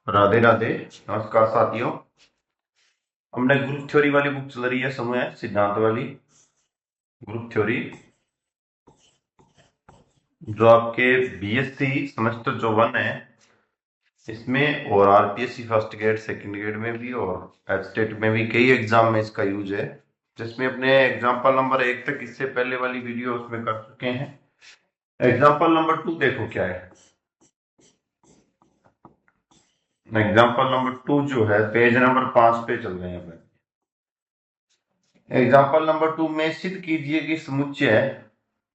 राधे राधे। नमस्कार साथियों। हमने ग्रुप थ्योरी वाली बुक चल रही है, समूह सिद्धांत वाली ग्रुप थ्योरी, जो आपके बीएससी सेमेस्टर जो 1 है इसमें, और RPSC first grade second grade में भी और एचटेट में भी कई एग्जाम में इसका यूज है, जिसमें अपने एग्जाम्पल नंबर 1 तक इससे पहले वाली वीडियो उसमें कर चुके हैं। एग्जाम्पल नंबर 2 देखो क्या है। एग्जाम्पल नंबर 2 जो है पेज नंबर 5 पे चल रहे हैं। एग्जाम्पल नंबर 2 में सिद्ध कीजिए कि समुच्चय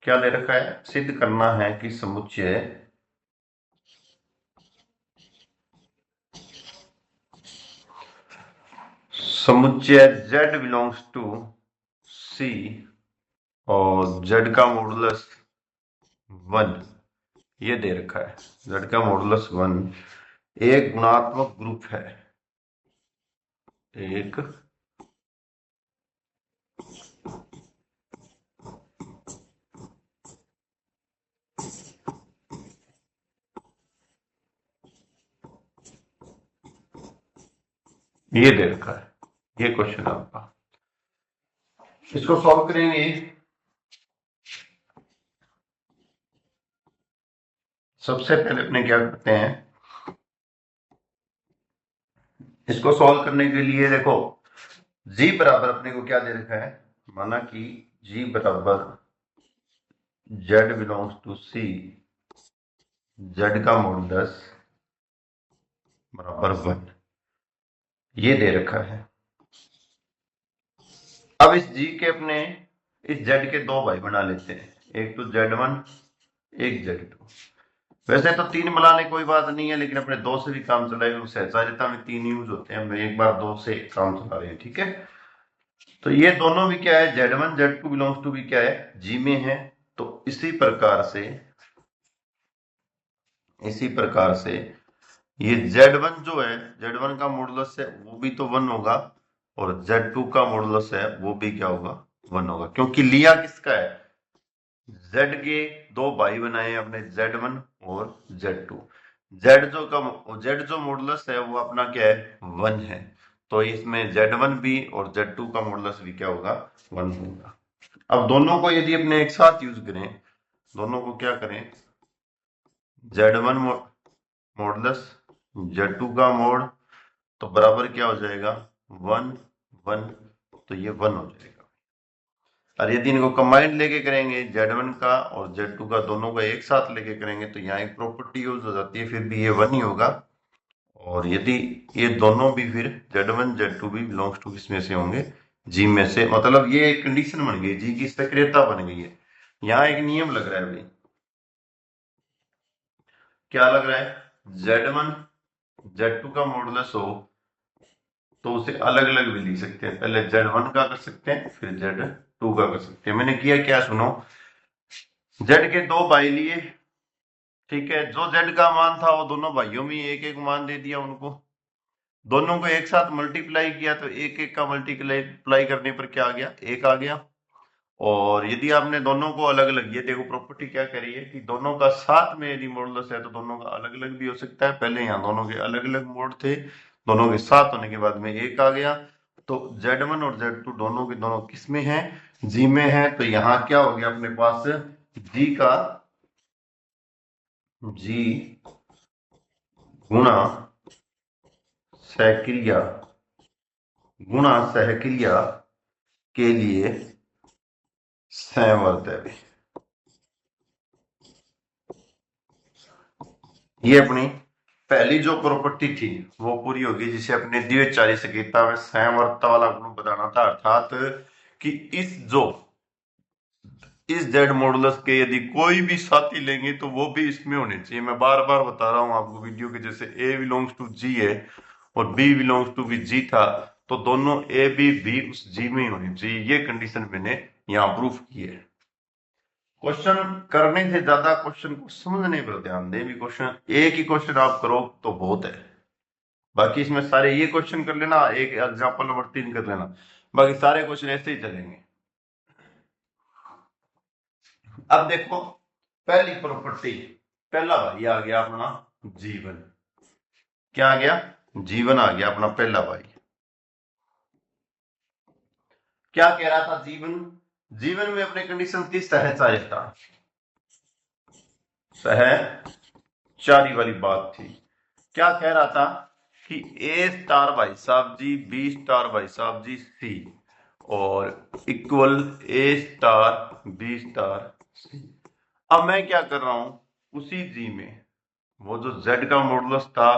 क्या दे रखा है, सिद्ध करना है कि समुच्चय समुच्चय z बिलोंग्स टू c और z का मॉडुलस 1 ये दे रखा है। z का मॉडुलस 1 एक गुणात्मक ग्रुप है। एक ये दे रखा है। ये क्वेश्चन आपका, इसको सॉल्व करेंगे। सबसे पहले अपने क्या करते हैं, इसको सॉल्व करने के लिए देखो g बराबर अपने को क्या दे रखा है, माना कि g बराबर z belongs to c, z का मॉडुलस बराबर 1 ये दे रखा है। अब इस g के अपने इस z के दो भाई बना लेते हैं, एक तो z1 एक z2। वैसे तो 3 बनाने कोई बात नहीं है, लेकिन अपने 2 से भी काम चलाए, सहचारिता में 3 यूज होते हैं, हम एक बार 2 से काम चला रहे हैं, ठीक है। तो ये दोनों भी क्या है, z1 z2 बिलोंग्स टू भी क्या है, g में है। तो इसी प्रकार से ये z1 जो है, z1 का मॉडुलस है वो भी तो 1 होगा, और z2 का मॉडुलस है वो भी क्या होगा, 1 होगा, क्योंकि लिया किसका है, z के दो भाई बनाए हैं अपने, z1 और z2। z जो मॉडुलस है वो अपना क्या है, 1 है। तो इसमें z1 भी और z2 का मॉडुलस भी क्या होगा, 1 होगा। अब दोनों को यदि अपने एक साथ यूज करें, दोनों को क्या करें, z1 मॉडुलस z2 का मोड, तो बराबर क्या हो जाएगा, 1 1, तो ये 1 हो जाएगा। और यदि इनको कंबाइंड लेके करेंगे, z1 का और z2 का दोनों का एक साथ लेके करेंगे, तो यहाँ एक प्रॉपर्टी यूज हो जाती है, फिर भी ये 1 ही होगा। और यदि ये दोनों भी फिर z1 z2 भी बिलोंग्स टू किसमें से होंगे, g में से, मतलब ये एक कंडीशन बन गई, g की सक्रियता बन गई है। यहाँ एक नियम लग रहा है भाई, क्या लग रहा है, z1 z2 का मॉडुलस हो तो उसे अलग अलग भी लिख सकते हैं, पहले z1 का कर सकते हैं फिर z2 का कर सकते हैं। मैंने किया क्या सुनो, z के दो भाई लिए, ठीक है, जो z का मान था वो दोनों भाइयों में एक एक मान दे दिया उनको, दोनों को एक साथ मल्टीप्लाई किया तो एक एक का मल्टीप्लाई करने पर क्या आ गया, एक आ गया। और यदि आपने दोनों को अलग अलग, ये देखो प्रॉपर्टी क्या कह रही है कि दोनों का साथ में यदि मॉडुलस है तो दोनों का अलग अलग भी हो सकता है। पहले यहाँ दोनों के अलग अलग मोड थे, दोनों के साथ होने के बाद में एक आ गया। तो z1 और z2 दोनों के दोनों किस में है, g में है। तो यहाँ क्या हो गया अपने पास, g गुणा सहक्रिया के लिए संवर्त है। ये अपनी पहली जो प्रॉपर्टी थी वो पूरी होगी, जिसे अपने द्विचारी संकेतता में संवर्तता वाला गुण बताना था, अर्थात कि इस जेड मॉडुलस के यदि कोई भी साथी लेंगे तो वो भी इसमें होने चाहिए। मैं बार बार बता रहा हूं आपको वीडियो के, जैसे ए बिलोंग्स टू जी है और बी बिलोंग्स टू भी जी था, तो दोनों ए बी भी उस जी में ही होनी चाहिए। ये कंडीशन मैंने यहां प्रूफ की है। क्वेश्चन करने से ज्यादा क्वेश्चन को समझने पर ध्यान दें। भी क्वेश्चन एक ही क्वेश्चन आप करो तो बहुत है, बाकी इसमें सारे ये क्वेश्चन कर लेना, एक एग्जांपल नंबर 3 कर लेना, बाकी सारे क्वेश्चन ऐसे ही चलेंगे। अब देखो पहली प्रॉपर्टी, पहला भाई आ गया अपना जीवन, क्या आ गया, जीवन आ गया अपना पहला भाई। क्या कह रहा था जीवन, जीवन में अपने कंडीशन की सहचारिता, सहचारी वाली बात थी। क्या कह रहा था कि ए स्टार भाई साहब जी, बी स्टार भाई साहब जी, सी, और इक्वल ए स्टार बी स्टार सी। अब मैं क्या कर रहा हूं, उसी जी में वो जो z का मॉडुलस था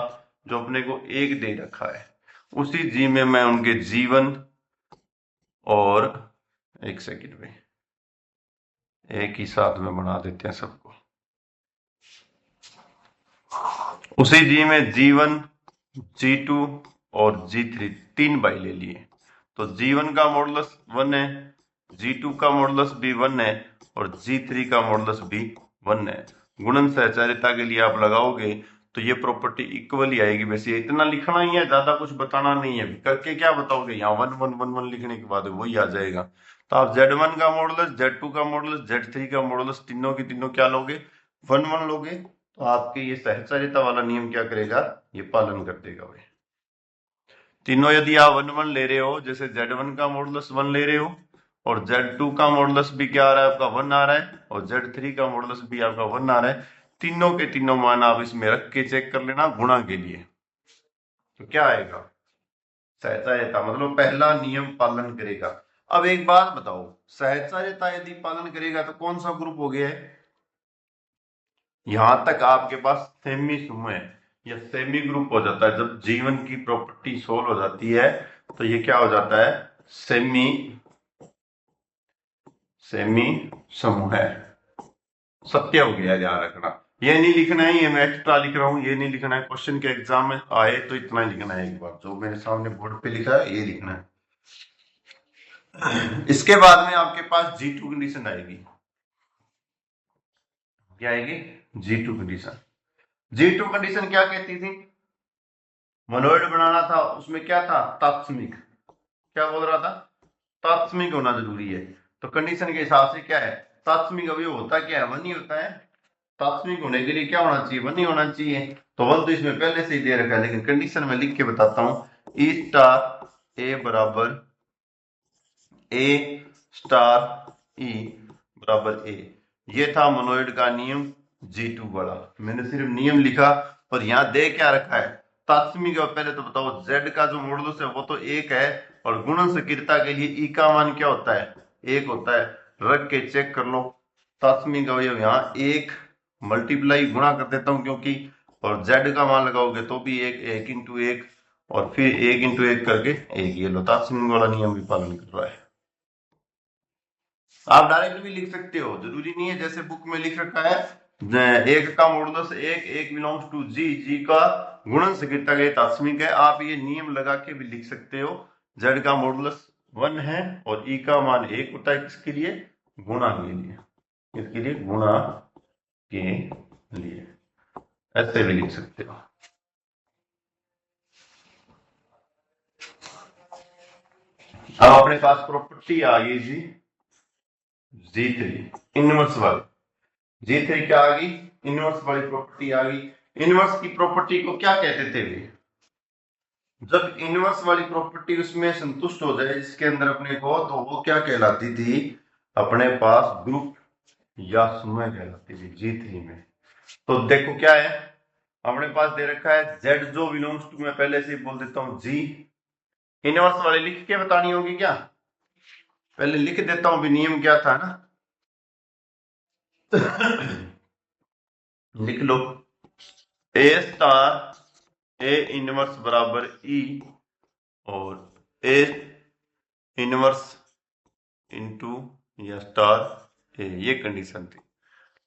जो अपने को एक दे रखा है, उसी जी में मैं उनके जीवन और एक सेकंड में एक ही साथ में बना देते हैं सबको, उसी जी में G1 G2 और G3 तीन बाई ले लिए। तो G1 का मॉडुलस 1 है, G2 का मॉडुलस भी 1 है और G3 का मॉडुलस भी 1 है। गुणन सहचारिता के लिए आप लगाओगे तो ये प्रॉपर्टी इक्वल ही आएगी। वैसे इतना लिखना ही है, ज्यादा कुछ बताना नहीं है। करके क्या बताओगे, यहाँ 1 1 1 1 लिखने के बाद वही आ जाएगा। तो आप Z1 का मॉडुलस, Z2 का मॉडुलस, Z3 का मॉडुलस तीनों की तीनों क्या लोगे, 1 1 लोगे। तो आपके ये सहचारिता वाला नियम क्या करेगा, ये पालन कर देगा भाई। तीनों यदि आप 1 1 ले रहे हो, जैसे Z1 का मॉडुलस 1 ले रहे हो और Z2 का मॉडुलस भी क्या आ रहा है आपका 1 आ रहा है और Z3 का मॉडुलस भी आपका 1 आ रहा है, तीनों के तीनों मान आप इसमें रख के चेक कर लेना गुणा के लिए। तो क्या आएगा, सहचारिता मतलब पहला नियम पालन करेगा। अब एक बात बताओ, सहचारिता यदि पालन करेगा तो कौन सा ग्रुप हो गया है, यहां तक आपके पास सेमी समूह है या सेमी ग्रुप हो जाता है। जब जीवन की प्रॉपर्टी सोल्व हो जाती है तो ये क्या हो जाता है, सेमी सेमी समूह है, सत्य हो गया। ध्यान रखना, ये नहीं लिखना है, ये मैं एक्स्ट्रा लिख रहा हूं, ये नहीं लिखना है। क्वेश्चन के एग्जाम में आए तो इतना ही लिखना है, एक बार जो मेरे सामने बोर्ड पे लिखा है ये लिखना है। इसके बाद में आपके पास G2 कंडीशन आएगी। क्या आएगी, G2 कंडीशन। G2 कंडीशन क्या कहती थी, मोनोइड बनाना था, उसमें क्या था, तात्समिक। क्या बोल रहा था, तात्समिक होना जरूरी है। तो कंडीशन के हिसाब से क्या है, तात्समिक अवयव होता क्या है, वन ही होता है। तात्समिक होने के लिए क्या होना चाहिए, वन ही होना चाहिए। तो वन तो इसमें पहले से ही दे रखा है, लेकिन कंडीशन में लिख के बताता हूं, ई स्टार ए बराबर ए स्टार ई बराबर ए। ये था मोनोइड का नियम G2 वाला। मैंने सिर्फ नियम लिखा और यहाँ दे क्या रखा है, तात्समिक। पहले तो बताओ, Z का जो मॉडुलस है वो तो एक है और गुणन सक्रियता के लिए E का मान क्या होता है, एक होता है। रख के चेक कर लो, तात्समिक अवयव यहाँ एक, मल्टीप्लाई गुणा कर देता हूं क्योंकि, और Z का मान लगाओगे तो भी एक, एक इंटू एक और फिर एक इंटू एक करके एक। ये लो, तात्समिक वाला नियम भी पालन कर रहा है। आप डायरेक्ट भी लिख सकते हो, जरूरी नहीं है जैसे बुक में लिख रखा है एक का मॉडुलस एक, एक बिलोंग्स टू जी, जी का गुणन सक्रियता के तात्समिक है। आप ये नियम लगा के भी लिख सकते हो, जेड का मॉडुलस 1 है और ई का मान 1 होता है, किसके लिए, गुणा के लिए, किसके लिए, गुणा के लिए। ऐसे भी लिख सकते हो। अब अपने पास प्रॉपर्टी आ गई जी G3 इनवर्स वाली। G3 क्या आ गई, इनवर्स वाली प्रॉपर्टी आ गई। इनवर्स की प्रॉपर्टी को क्या कहते थे वे, जब इनवर्स वाली प्रॉपर्टी उसमें संतुष्ट हो जाए इसके अंदर अपने को, तो वो क्या कहलाती थी, अपने पास ग्रुप या समूह कहलाती थी G3 में। तो देखो क्या है, अपने पास दे रखा है Z जो बिलोंग्स टू, मैं पहले से ही बोल देता हूं G। इनवर्स वाले लिख के बतानी होगी क्या, पहले लिख देता हूं भी नियम क्या था ना। लिख लो, ए स्टार ए इनवर्स बराबर ई और ए इनवर्स इंटू या स्टार ए, ये कंडीशन थी।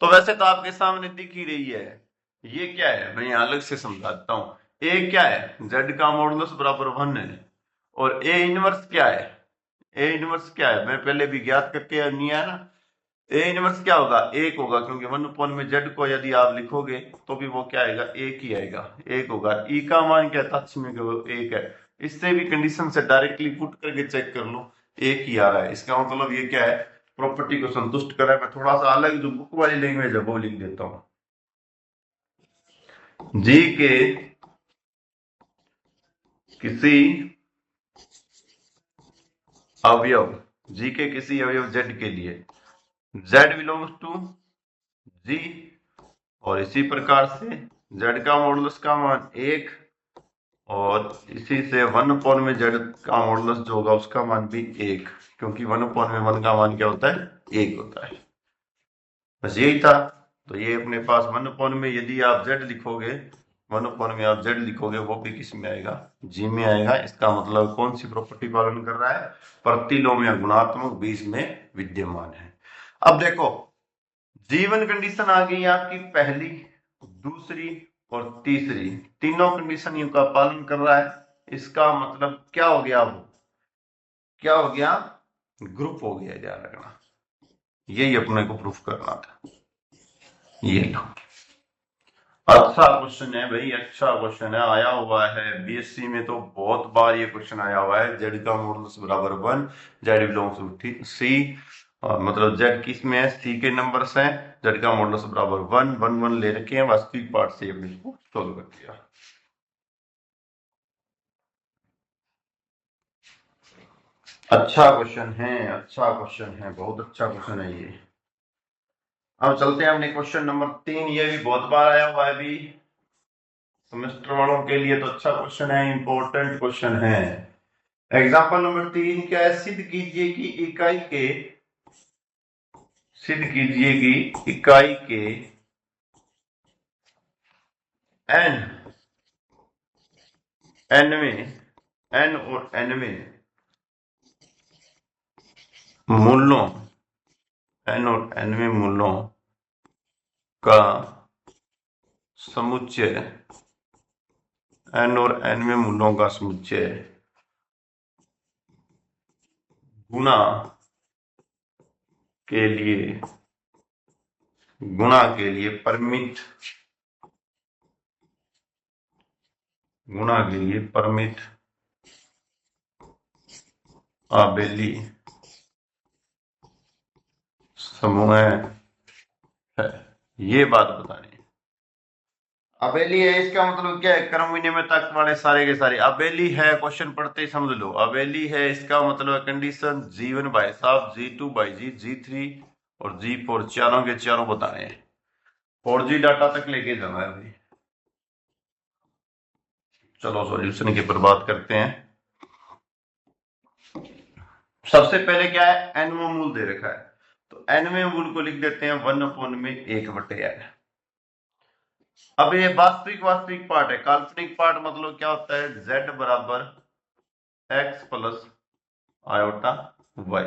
तो वैसे तो आपके सामने दिख ही रही है, ये क्या है, मैं यहां अलग से समझाता हूं। ए क्या है, जेड का मॉडुलस बराबर 1 है और ए इनवर्स क्या है, ए इनवर्स क्या है, मैं पहले भी ज्ञात करके नहीं आया ना। ए इनवर्स क्या होगा, एक होगा, क्योंकि 1 में जेड को यदि आप लिखोगे तो भी वो क्या आएगा, एक ही आएगा, एक होगा। ई का मान क्या था, एक है। इससे भी कंडीशन से डायरेक्टली पुट करके चेक कर लो, एक ही आ रहा है। इसका मतलब ये क्या है, प्रॉपर्टी को संतुष्ट कर रहा है। मैं थोड़ा सा अलग जो बुक वाली लैंग्वेज है वो लिख देता हूँ। जी के किसी अवयव जी के किसी अवयव जेड के लिए जेड बिलोंग्स टू जी, और इसी प्रकार से जेड का मॉडुलस का मान 1, और इसी से 1 में जेड का मॉडुलस जो होगा उसका मान भी 1, क्योंकि 1 का मान क्या होता है? 1 होता है। बस यही था। तो ये अपने पास 1 में यदि आप जेड लिखोगे, 1 में आप जेड लिखोगे, वो भी किस में आएगा? जी में आएगा। इसका मतलब कौन सी प्रॉपर्टी पालन कर रहा है? प्रतिलोम या गुणात्मक भी इसमें विद्यमान है। अब देखो, जीवन कंडीशन आ गई आपकी पहली, दूसरी और तीसरी, तीनों कंडीशन का पालन कर रहा है। इसका मतलब क्या हो गया? वो क्या हो गया? ग्रुप हो गया। ध्यान रखना, यही अपने को प्रूफ करना था। ये लो, अच्छा क्वेश्चन है भाई, अच्छा क्वेश्चन है, आया हुआ है बीएससी में तो बहुत बार ये क्वेश्चन आया हुआ है। जेड का मॉडुलस बराबर 1, जेड बिलोंग्स टू सी, और मतलब जेड किस में है? सी के नंबर्स हैं। जेड का मॉडुलस बराबर 1, 1 1 ले रखे हैं, वास्तविक पार्ट से हमने इसको सोल्व कर दिया। अच्छा क्वेश्चन है, अच्छा क्वेश्चन है, बहुत अच्छा क्वेश्चन है ये। अब चलते हैं अपने क्वेश्चन नंबर 3। ये भी बहुत बार आया हुआ है अभी सेमेस्टर वालों के लिए, तो अच्छा क्वेश्चन है, इंपॉर्टेंट क्वेश्चन है। एग्जाम्पल नंबर 3 क्या है? सिद्ध कीजिए कि इकाई के, सिद्ध कीजिए कि इकाई के एन, एन और एन में मूल्यों, एन और एन में मूल्यों का समुच्चय, एन और एन में मूल्यों का समुच्चय गुणा के लिए, गुणा के लिए परिमित, गुणा के लिए परिमित आबेली समूह है। ये बात बतानी है। अबेली है, इसका मतलब क्या है? क्रम विनिमय तत्व वाले सारे के सारे अबेली है। क्वेश्चन पढ़ते ही समझ लो, अबेली है इसका मतलब कंडीशन G1 भाई साहब, G2 भाई जी, G3 और G4 चारों के चारों बताने हैं। 4G डाटा तक लेके जाना है भाई। चलो सॉल्यूशन की पर बात करते हैं। सबसे पहले क्या है? एनवें मूल दे रखा है, तो एनवें मूल को लिख देते हैं 1 में 1/n। अब ये वास्तविक, वास्तविक पार्ट है। काल्पनिक पार्ट मतलब क्या होता है? z बराबर x प्लस आयोटा y।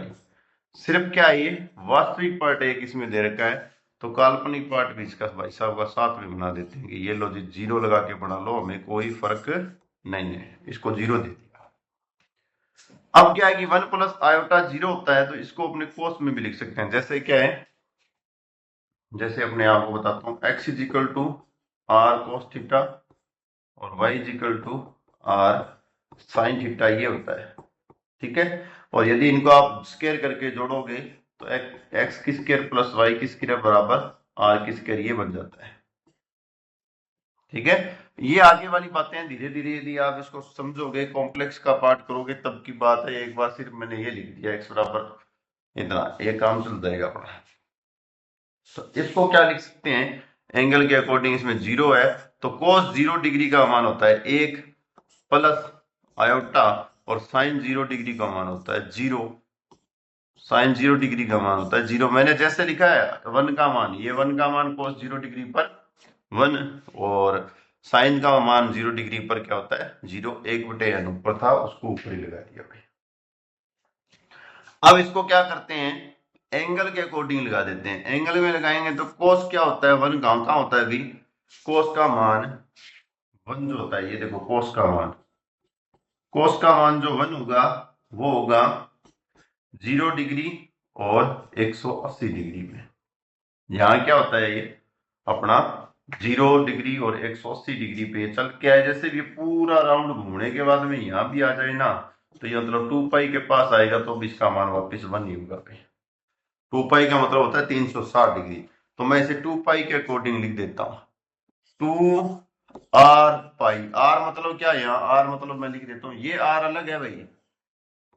सिर्फ क्या है? ये वास्तविक पार्ट एक इसमें दे रखा है, तो काल्पनिक पार्ट भी इसका भाई साहब का साथ में बना देते हैं कि ये लो जी, 0 लगा के बना लो, हमें कोई फर्क नहीं है, इसको 0 दे दिया। अब क्या है कि 1 प्लस आयोटा 0 होता है, तो इसको अपने कोस में भी लिख सकते हैं। जैसे क्या है? जैसे अपने आप को बताता हूँ, x is equal to R cos theta और y is equal to R sine theta, ये होता है। ठीक है, और यदि इनको आप स्क्वायर करके जोड़ोगे तो एक्स की स्क्वायर प्लस वाई की स्क्वायर बराबर आर की स्क्वायर, ये बन जाता है। ठीक है, ये आगे वाली बातें हैं, धीरे धीरे यदि आप इसको समझोगे, कॉम्प्लेक्स का पार्ट करोगे तब की बात है। एक बार सिर्फ मैंने ये लिख दिया एक्स बराबर इतना, ये काम चल जाएगा अपना। तो इसको क्या लिख सकते हैं? एंगल के अकॉर्डिंग इसमें 0 है, तो cos 0 डिग्री का मान होता है 1 प्लस आयोटा, और साइन 0 डिग्री का मान होता है 0। साइन 0 डिग्री का मान होता है 0। मैंने जैसे लिखा है 1 का मान, ये 1 का मान cos 0 डिग्री पर 1, और साइन का मान 0 डिग्री पर क्या होता है? 0। 1/n ऊपर था, उसको ऊपर ही लगा दिया भाई। अब इसको क्या करते हैं? एंगल के अकॉर्डिंग लगा देते हैं। एंगल में लगाएंगे तो cos क्या होता है? 1 कहाँ होता है अभी? cos का मान 1 जो होता है, ये देखो cos का मान, cos का मान जो 1 होगा वो होगा 0 डिग्री और 180 डिग्री में। यहाँ क्या होता है? ये अपना 0 डिग्री और 180 डिग्री पे चल के आए। जैसे कि पूरा राउंड घूमने के बाद में यहाँ भी आ जाए ना, तो ये मतलब 2 पाई के पास आएगा तो भी इसका मान वापस 1 ही होगा भाई। 2 पाई का मतलब होता है 360 डिग्री, तो मैं इसे 2 पाई के अकॉर्डिंग लिख देता हूँ। 2 आर पाई, आर मतलब क्या है, यहाँ आर मतलब मैं लिख देता हूँ, ये आर अलग है भाई,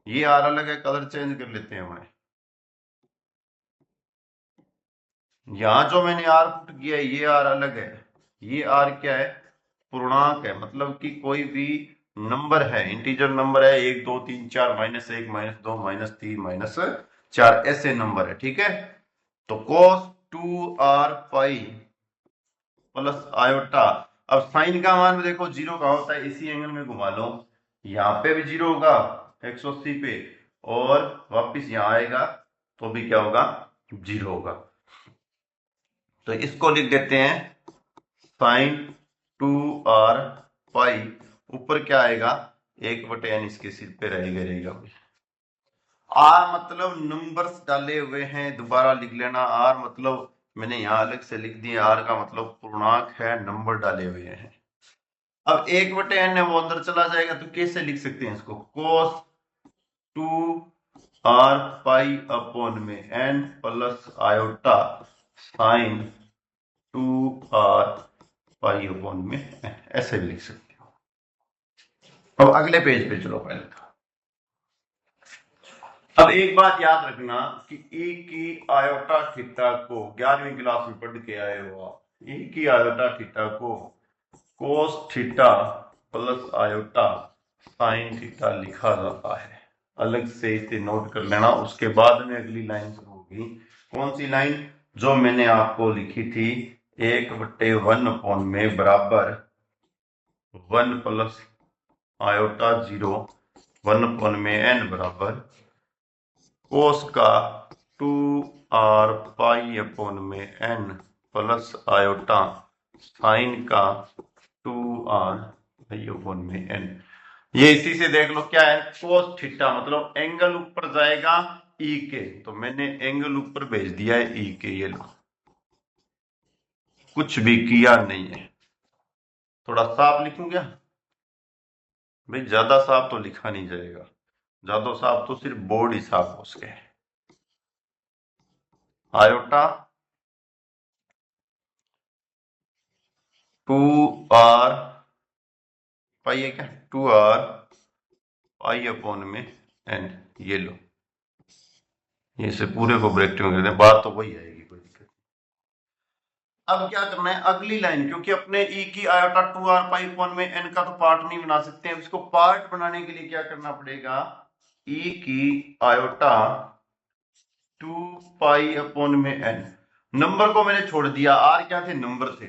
ये आर अलग है, कलर चेंज कर लेते हैं हमने। यहां जो मैंने आर पुट किया है ये आर अलग है, ये आर क्या है, पूर्णांक है, मतलब कि कोई भी नंबर है, इंटीजर नंबर है, 1 2 3 4 -1 -2 -3 -4 ऐसे नंबर है, ठीक है। तो cos 2r pi plus iota, अब साइन का मान देखो जीरो का होता है, इसी एंगल में घुमा लो, यहाँ पे भी जीरो होगा 180 पे, और वापिस यहाँ आएगा तो भी क्या होगा, जीरो होगा। तो इसको लिख देते हैं साइन 2r पाई, ऊपर क्या आएगा 1/n, इसके सिर पे रहेगा। आर मतलब नंबर्स डाले हुए हैं, दोबारा लिख लेना, आर मतलब मैंने यहां अलग से लिख दिया, आर का मतलब पूर्णांक है, नंबर डाले हुए हैं। अब 1/n है वो अंदर चला जाएगा, तो कैसे लिख सकते हैं इसको, cos 2r पाई अपॉन में n plus iota sine 2r pi upon में n, ऐसे भी लिख सकते हो। अब अगले पेज पे चलो पहले। अब एक बात याद रखना कि ई की आयोटा थीटा को 11वीं क्लास में पढ़ के आए हो आप, ई की आयोटा थीटा को cos theta plus iota sine theta लिखा जाता है, अलग से इसे नोट कर लेना। उसके बाद में अगली लाइन शुरू होगी, कौन सी लाइन, जो मैंने आपको लिखी थी, 1/1 अपॉन में बराबर 1 प्लस आयोटा 0 1 अपॉन में n बराबर कोस का 2r पाई अपॉन में n प्लस आयोटा साइन का 2r पाई अपॉन में n। ये इसी से देख लो क्या है, कोस थीटा मतलब एंगल ऊपर जाएगा ई के, तो मैंने एंगल ऊपर भेज दिया है ई के, ये लो, कुछ भी किया नहीं है। थोड़ा साफ लिखूं क्या भाई, ज्यादा साफ तो लिखा नहीं जाएगा, ज्यादा साफ तो सिर्फ बोर्ड ही साफ हो सके। आयोटा 2r पाई है क्या, 2r पाई अपॉन में n, ये लो, ये से पूरे को ब्रैकेट में कर दें, बात तो वही आएगी, कोई दिक्कत नहीं। अब क्या करना है अगली लाइन, क्योंकि अपने e की आयोटा 2r पाई अपॉन में n का तो पार्ट नहीं बना सकते हैं, इसको पार्ट बनाने के लिए क्या करना पड़ेगा, e की आयोटा 2 पाई अपॉन में n, नंबर को मैंने छोड़ दिया, r क्या थे, नंबर थे,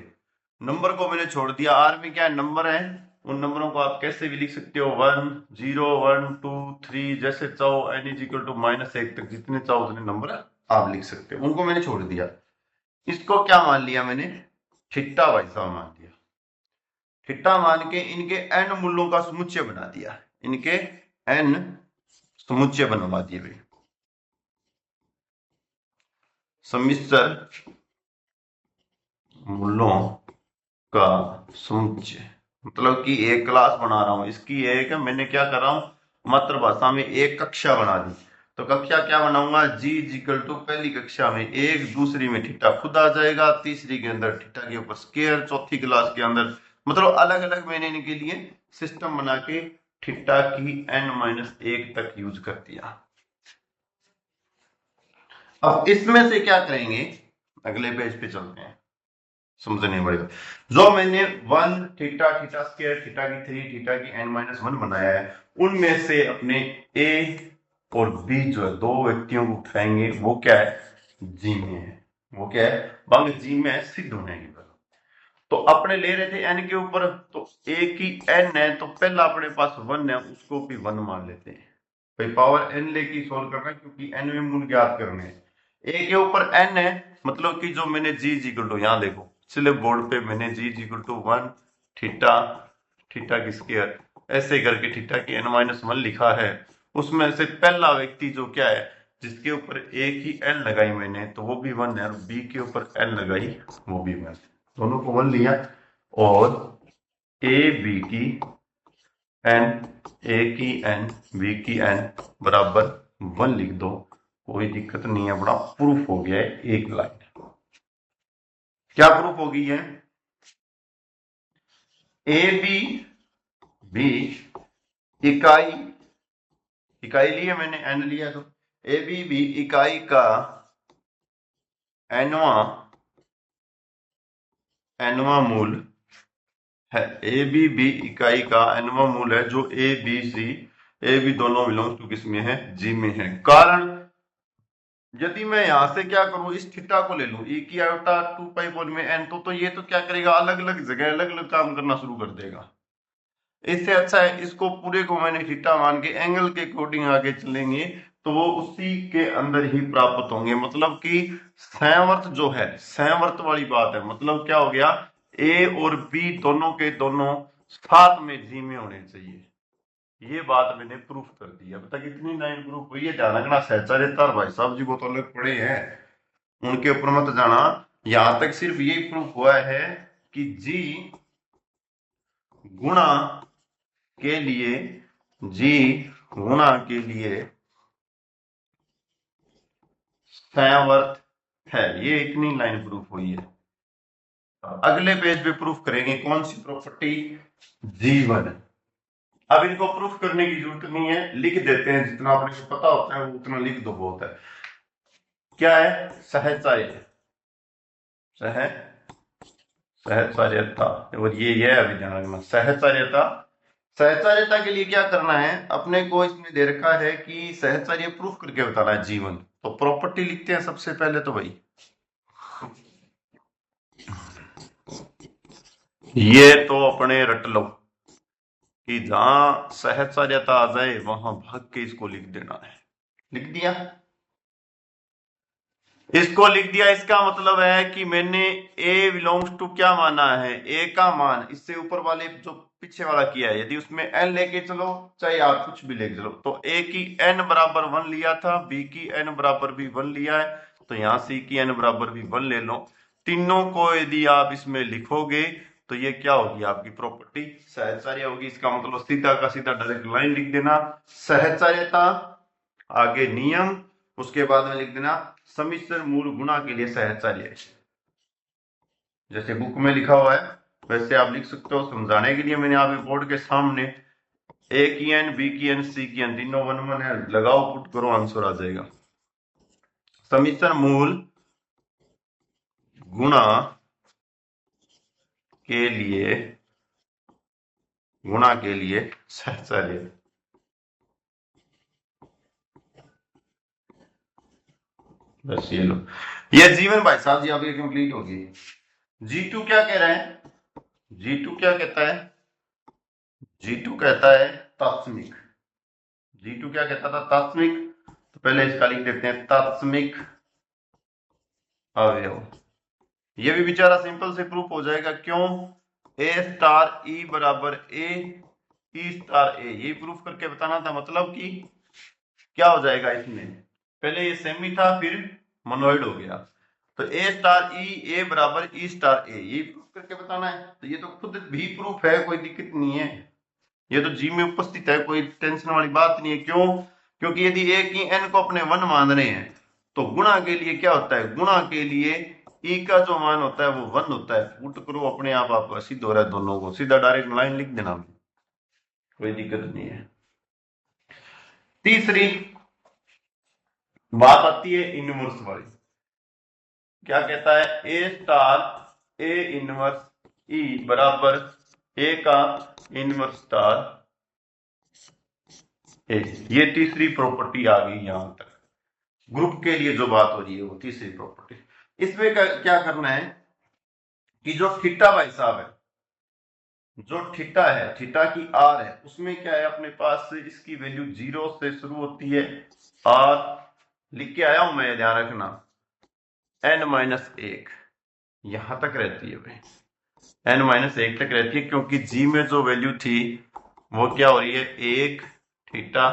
नंबर को मैंने छोड़ दिया, r में क्या है, नंबर है, उन नंबरों को आप कैसे भी लिख सकते हो, 1 0 1 2 3, जैसे चाहो n इज इक्वल टू -1 तक जितने चाहो उतने नंबर आप लिख सकते हो, उनको मैंने छोड़ दिया। इसको क्या मान लिया मैंने, थीटा भाई साहब मान लिया, थीटा मान के इनके n मूल्यों का समुच्चय बना दिया, इनके n समुच्चय बनवा दिए भाई, सम्मिश्र मूल्यों का समुच्चय, मतलब कि एक क्लास बना रहा हूं, इसकी एक मैंने क्या कर रहा हूं, मातृभाषा में एक कक्षा बना दी, तो कक्षा क्या बनाऊंगा, जी इक्वल टू पहली कक्षा में एक, दूसरी में थीटा खुद आ जाएगा, तीसरी के अंदर थीटा के ऊपर स्क्वायर, चौथी क्लास के अंदर, मतलब अलग अलग मैंने इनके लिए सिस्टम बना के थीटा की n-1 तक यूज कर दिया। अब इसमें से क्या करेंगे, अगले पेज पे चलते हैं, समझने पड़ेगा, जो मैंने 1 थीटा थीटा स्क्वायर थीटा की 3 थीटा की n-1 बनाया है, उनमें से अपने a और b जो है दो व्यक्तियों को उठाएंगे, वो क्या है, जी में है, वो क्या है, बंग जी में है, सिद्ध होने की बात। तो अपने ले रहे थे n के ऊपर, तो a की n है, तो पहला अपने पास 1 है, उसको भी 1 मान लेते हैं भाई, पावर n लेके सोल्व करना है, क्योंकि n में मूल ज्ञात करने हैं, a के ऊपर n है, मतलब कि जो मैंने जी इक्वल टू, यहां देखो चले बोर्ड पे मैंने जी इक्वल टू 1 थीटा थीटा की स्क्वायर ऐसे करके थीटा की n-1 लिखा है, उसमें से पहला व्यक्ति जो क्या है, जिसके ऊपर a की n लगाई मैंने, तो वो भी 1 है, और b के ऊपर n लगाई वो भी 1, दोनों को 1 लिया, और a b की n, a की n b की n बराबर 1 लिख दो, कोई दिक्कत नहीं है, बड़ा प्रूफ हो गया है एक लाइन। क्या प्रूफ हो गई है, ए बी भी इकाई ली है मैंने, एन लिया, तो ए बी भी इकाई का एनवा मूल है। ए बी भी इकाई का एनवा मूल है, जो A B C A B दोनों बिलोंग टू किसमें है, जी में है। कारण यदि मैं यहां से क्या करूं, इस थीटा को ले लूं, e की आयोटा 2 पाई बोल में n, तो ये तो क्या करेगा, अलग अलग जगह अलग अलग काम करना शुरू कर देगा। इससे अच्छा है इसको पूरे को मैंने थीटा मान के एंगल के अकॉर्डिंग आगे चलेंगे, तो वो उसी के अंदर ही प्राप्त होंगे। मतलब कि संवर्त जो है, संवर्त वाली बात है, मतलब क्या हो गया, ए और बी दोनों के दोनों साथ में जी में होने चाहिए। ये बात मैंने प्रूफ कर दी। अब तक इतनी लाइन प्रूफ हुई है। ध्यान रखना, सहचार्यता भाई साहब जी को तो अलग पड़े हैं, उनके ऊपर मत जाना। यहां तक सिर्फ यही प्रूफ हुआ है कि जी गुणा के लिए, जी गुणा के लिए संवर्त है। ये इतनी लाइन प्रूफ हुई है। अगले पेज पे प्रूफ करेंगे कौन सी प्रॉपर्टी, G1। अब इनको प्रूफ करने की जरूरत नहीं है, लिख देते हैं, जितना अपने को पता होता है वो उतना लिख दो, बहुत है। क्या है, सहचार्य, सहचार्यता, और ये अभी ध्यान रखना, सहचार्यता। सहचार्यता के लिए क्या करना है, अपने को इसमें दे रखा है कि सहचार्य प्रूफ करके बताना है जीवन। तो प्रॉपर्टी लिखते हैं सबसे पहले, तो भाई ये तो अपने रट लो कि जहां सहचार्यता आ जाए वहां भाग के इसको लिख देना है। लिख दिया, इसको लिख दिया। इसका मतलब है कि मैंने a बिलोंग्स टू क्या माना है, a का मान इससे ऊपर वाले जो पीछे वाला किया है, यदि उसमें n लेके चलो, चाहे आप कुछ भी लेके चलो, तो a की n बराबर 1 लिया था, b की n बराबर भी 1 लिया है, तो यहां c की n बराबर भी 1 ले लो। तीनों को यदि आप इसमें लिखोगे तो ये क्या होगी, आपकी प्रॉपर्टी सहचार्य होगी। इसका मतलब सीधा का सीधा डायरेक्ट लाइन लिख देना, सहचार्यता, आगे नियम, उसके बाद में लिख देना सम्मिश्र मूल गुणा के लिए सहचार्य। जैसे बुक में लिखा हुआ है वैसे आप लिख सकते हो। समझाने के लिए मैंने आप बोर्ड के सामने ए की एन, बी की एन, सी की एन तीनों 1 1 है, लगाओ, पुट करो, आंसर आ जाएगा। सम्मिश्र मूल गुणा के लिए, सहचार्य। बस ये लो, ये जीवन भाई साहब जी आपकी कंप्लीट होगी। G2 क्या कह रहा है, G2 क्या कहता है, G2 कहता है तात्समिक। G2 क्या कहता था, तात्समिक। तो पहले इसका लिख देते हैं तात्समिक अवयव। ये भी बेचारा सिंपल से प्रूफ हो जाएगा, क्यों, A स्टार E बराबर A, E स्टार A, ये प्रूफ करके बताना था। मतलब कि क्या हो जाएगा इसमें, पहले ये सेमी था फिर मोनोइड हो गया, तो A स्टार E, A बराबर E स्टार A, ये प्रूफ करके बताना है। तो ये तो खुद भी प्रूफ है, कोई दिक्कत नहीं है, ये तो जी में उपस्थित है, कोई टेंशन वाली बात नहीं है। क्यों, क्योंकि यदि A की n को अपने 1 मान रहे हैं, तो गुणा के लिए क्या होता है, गुणा के लिए E का जो मान होता है वो 1 होता है। पुट करो अपने आप सिद्ध हो रहा है, दोनों को सीधा डायरेक्ट लाइन लिख देना, कोई दिक्कत नहीं है। तीसरी बात आती है इनवर्स वाली। क्या कहता है, A star A inverse E बराबर A का इनवर्स स्टार A। ये तीसरी प्रॉपर्टी आ गई। यहां तक ग्रुप के लिए जो बात हो रही है वो तीसरी प्रॉपर्टी। इसमें क्या करना है कि जो थीटा भाई साहब है, जो थीटा है, थीटा की आर है, उसमें क्या है अपने पास, इसकी वैल्यू 0 से शुरू होती है, आर लिख के आया हूं मैं, ध्यान रखना, n-1 यहां तक रहती है भाई, n-1 तक रहती है, क्योंकि जी में जो वैल्यू थी वो क्या हो रही है, 1 थीटा,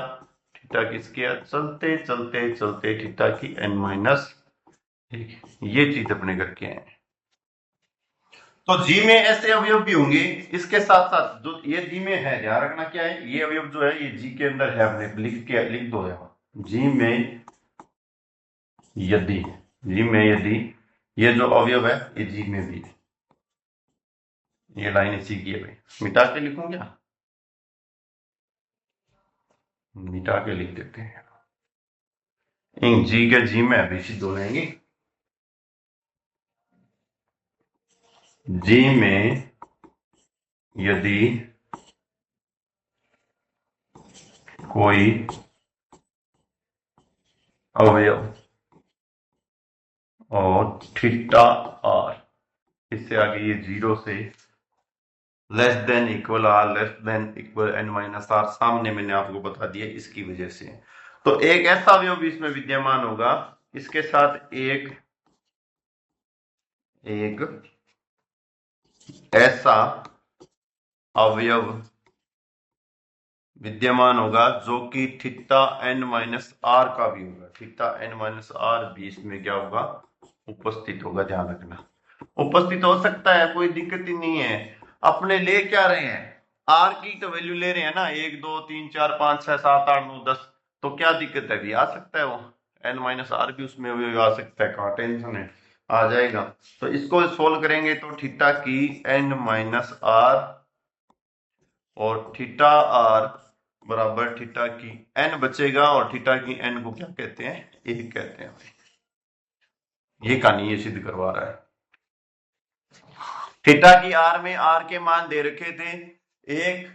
थीटा किसके चलते चलते चलते थीटा की n-1, ये चीज अपने करके आए। तो जी में ऐसे अवयव भी होंगे, इसके साथ साथ जो ये जी में है, ध्यान रखना क्या है, ये अवयव जो है ये जी के अंदर है, अपने लिख दो यहां, जी में यदि ये जो अवयव है ये जी में भी है, ये लाइन इसी की है भाई, मिटा के लिखूं क्या? मिटा के लिख देते हैं। इन जी के जी में अभी सिद्ध हो जाएंगे। जी में यदि कोई अवयव और थीटा आर, इससे आगे ये 0 से less than equal R less than equal N minus R, सामने मैंने आपको बता दिया इसकी वजह से। तो एक ऐसा अवयव भी इसमें विद्यमान होगा, इसके साथ एक ऐसा अवयव विद्यमान होगा जो कि थीटा एन माइनस आर का भी होगा। थीटा एन माइनस आर भी इसमें क्या होगा? उपस्थित होगा। ध्यान रखना, उपस्थित हो सकता है, कोई दिक्कत ही नहीं है। अपने ले क्या रहे हैं? आर की तो वैल्यू ले रहे हैं ना, 1 2 3 4 5 6 7 8 9 10। तो क्या दिक्कत है? भी आ सकता है वो एन माइनस आर भी उसमें आ सकता है, कहाँ टेंशन है, आ जाएगा। तो इसको सोल्व करेंगे तो थीटा की एन माइनस आर और थीटा आर बराबर थीटा की एन बचेगा, और थीटा की एन को क्या कहते हैं? 1 कहते हैं भाई। ये कहानी ये सिद्ध करवा रहा है। थीटा की आर में आर के मान दे रखे थे, एक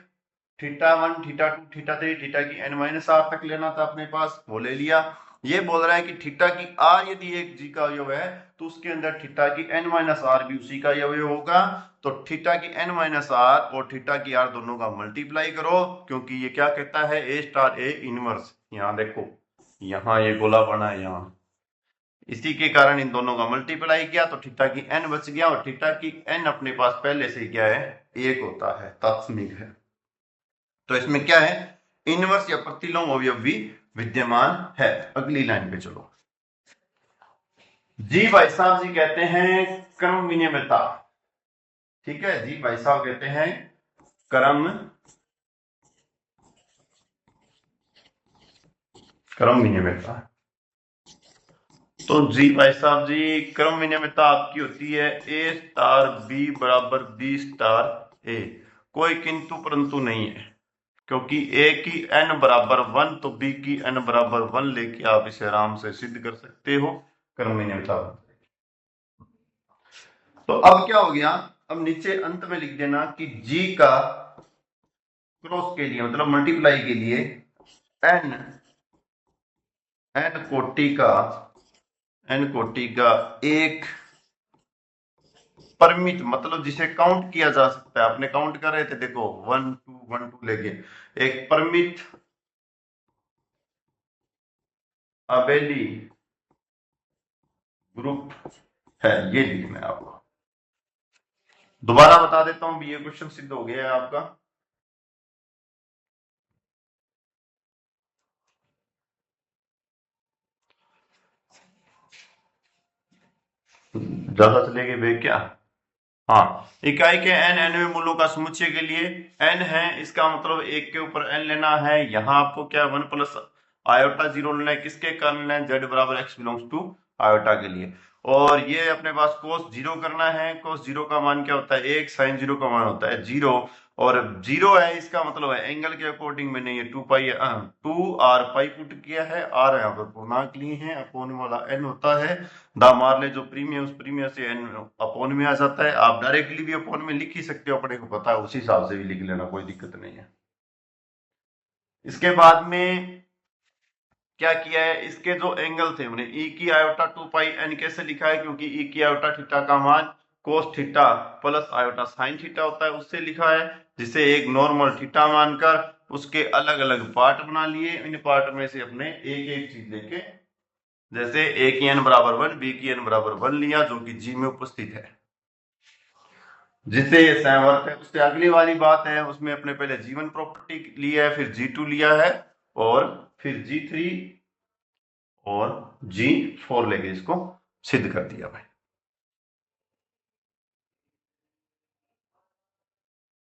थीटा 1 थीटा 2 थीटा 3, थीटा की एन माइनस आर तक लेना था अपने पास, वो ले लिया। ये बोल रहा है कि थीटा की आर यदि एक जी का अवयव है तो उसके अंदर थीटा की एन माइनस आर भी उसी का अवयव होगा। तो थीटा की एन माइनस आर और थीटा की आर दोनों का मल्टीप्लाई करो, क्योंकि ये क्या कहता है? ए स्टार ए इनवर्स। यहां देखो, यहां ये गोला बना है, यहां इसी के कारण इन दोनों का मल्टीप्लाई किया तो थीटा की एन बच गया, और थीटा की एन अपने पास पहले से क्या है? 1 होता है, तात्समिक है। तो इसमें क्या है? इनवर्स या प्रतिलोम अवयव भी विद्यमान है। अगली लाइन पे चलो। जी भाई साहब जी कहते हैं क्रम विनियमितता। ठीक है, जी भाई साहब कहते हैं क्रम विनियमितता। तो जी भाई साहब जी, क्रम विनियमितता आपकी होती है ए स्टार बी बराबर बी स्टार ए। कोई किंतु परंतु नहीं है, क्योंकि ए की एन बराबर 1 तो बी की एन बराबर 1 लेके आप इसे आराम से सिद्ध कर सकते हो, क्रम विनियमितता। तो अब क्या हो गया? अब नीचे अंत में लिख देना कि जी का क्रॉस के लिए मतलब मल्टीप्लाई के लिए एन एन कोटि का एक परिमित, मतलब जिसे काउंट किया जा सकता है। आपने काउंट कर रहे थे, देखो 1 2 1 2 लेके एक परिमित आबेली ग्रुप है, ये लिखना है आपको। दोबारा बता देता हूं, ये क्वेश्चन सिद्ध हो गया है आपका। ज्यादा चलेगी वे क्या? हाँ, इकाई के एन nवें मूलों का समुच्चय के लिए एन है, इसका मतलब एक के ऊपर एन लेना है। यहाँ आपको क्या 1 प्लस आयोटा 0 लेना है, किसके कारण लेना है? z बराबर x बिलोंग्स टू आयोटा के लिए। और ये अपने पास cos 0 करना है। cos 0 का मान क्या होता है? 1। sin 0 का मान होता है 0, और 0 है, इसका मतलब है एंगल के अकॉर्डिंग मैंने ये 2 पाई 2 आर पाई पुट किया है। आर यहाँ पर पूर्णांक लिए हैं, अपोन वाला एन होता है, दा मार ले जो प्रीमियम, उस प्रीमियम से एन अपोन में आ जाता है। आप डायरेक्टली भी अपोन में लिख ही सकते हो, अपने को पता है, उसी हिसाब से भी लिख लेना, कोई दिक्कत नहीं है। इसके बाद में क्या किया है? इसके जो एंगल थे हमने ई की आयोटा 2 पाई एन कैसे लिखा है? क्योंकि ई की आयोटा थीटा का मान cos theta plus iota sine theta होता है, उससे लिखा है, जिसे एक नॉर्मल थीटा मानकर उसके अलग अलग पार्ट बना लिए। इन पार्ट में से अपने एक एक चीज लेके, जैसे ए की एन बराबर 1 बी की एन बराबर 1 लिया, जो कि जी में उपस्थित है, जिससे ये सहवर्त है। उससे अगली वाली बात है, उसमें अपने पहले G1 प्रॉपर्टी लिया है, फिर G2 लिया है, और फिर G3 और G4 लेके इसको सिद्ध कर दिया भाई।